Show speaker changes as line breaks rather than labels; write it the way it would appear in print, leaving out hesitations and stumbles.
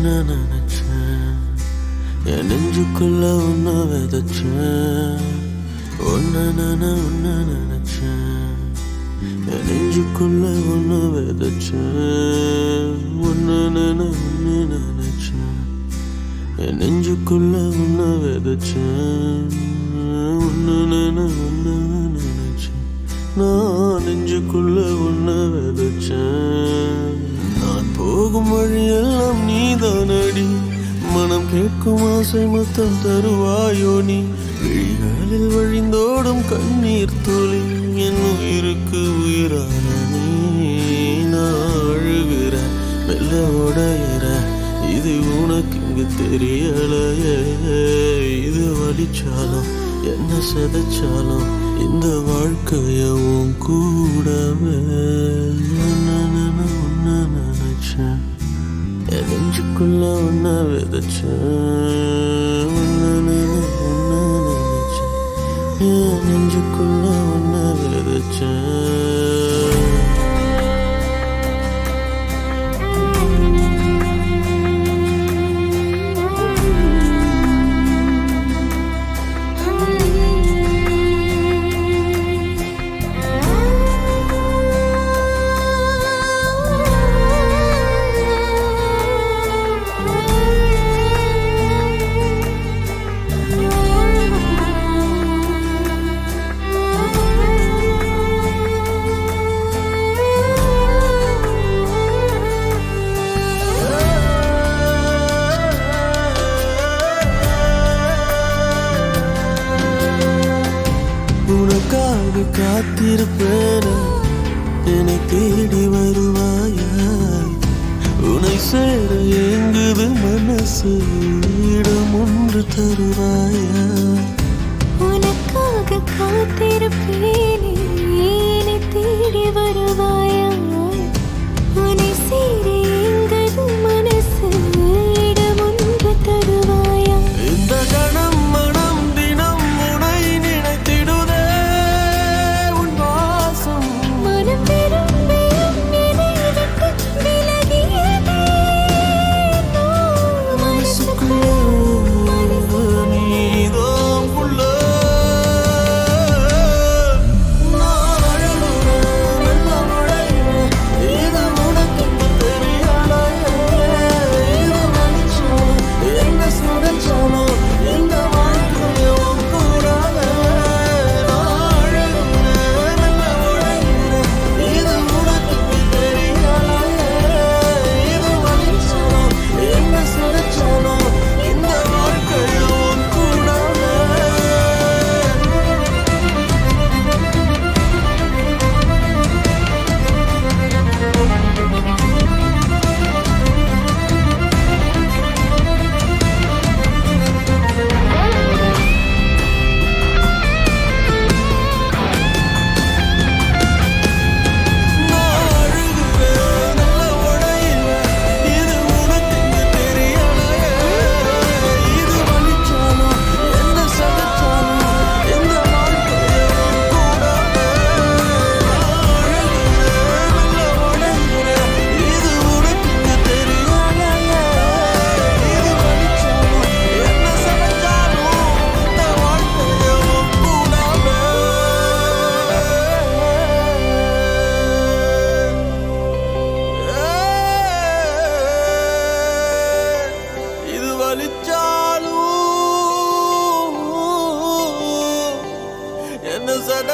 உன்ன நினைச்சேன், என் நெஞ்சுக்குள்ள உன்ன விதைச்சேன். உன்ன நினைச்சேன், என் நெஞ்சுக்குள்ள உன்ன விதைச்சேன். உன்ன நினைச்சேன், என் நெஞ்சுக்குள்ள உன்ன விதைச்சேன். உன்ன நினைச்சேன், நான் நெஞ்சுக்குள்ள உன்ன விதைச்சேன். நான் போகும் வழியெல்லாம் நீதானடி, மனம் கேட்கும் ஆசை மொத்தம் தருவாயோ நீ. விழிகளில் வழிந்தோடும் கண்ணீர் துளி என் உயிருக்கு உயிரான நீ. நான் அழுகிற மெல்ல உடையிற, இது உனக்கு இங்கு தெரியலையே. இது வலிச்சாலும் என்ன சதைச்சாலும் இந்த வாழ்க்கைய உன் கூடவே. உன்ன நினைச்சேன், என் நெஞ்சுக்குள்ள உன்ன விதைச்சேன். உன்ன நினைச்சேன், என் நெஞ்சுக்குள்ள உன்ன விதைச்சேன். உனக்காக காத்திருப்பேன், என்னை தேடி வருவாயா. உன்னை சேர ஏங்குது மனசு, இடம் ஒன்று தருவாயா.
உனக்காக காத்திருப்பேன், என்னை தேடி வருவாயா. உன்னை சேர ஏங்குது மனசு, இடம் ஒன்று தருவாயா.
இந்த கணம் மனம் தினம் உனை நினைத்திடுதே. உன் வாசம்
மனம் விரும்பியும் என்னை விட்டு விலகியதே.
மனசுக்குள்ள நீதான் புள்ள. நான் அழகுறேன், மெல்ல உடைகிறேன், இது உனக்கு தெரியலையே. இது வலிச்சாலும் என்ன சுடைச்சாலும் இந்த வாழ்க்கைய உன் கூடவே. நான் அழகுறேன், மெல்ல உடைகிறேன், இது உனக்கு தெரியலையே. இது வலிச்சாலும் என்ன சுடைச்சாலும் இந்த வாழ்க்கைய உன் கூடவே. நான் அழுகுறேன், நல்ல உடையிறேன், இது உனக்கு தெரியலையே. இது வலிச்சாலும் என்ன சதைச்சாலும் இந்த வாழ்க்கைய உன் கூடவே. நான் அழுகுறேன், நல்ல உடையிறேன், இது உனக்கு தெரியலையே. இது வலிச்சாலும் என்ன சதைச்சாலும் இந்த வாழ்க்கைய உன் கூடவே. இது வலிச்சாலும் என்ன சட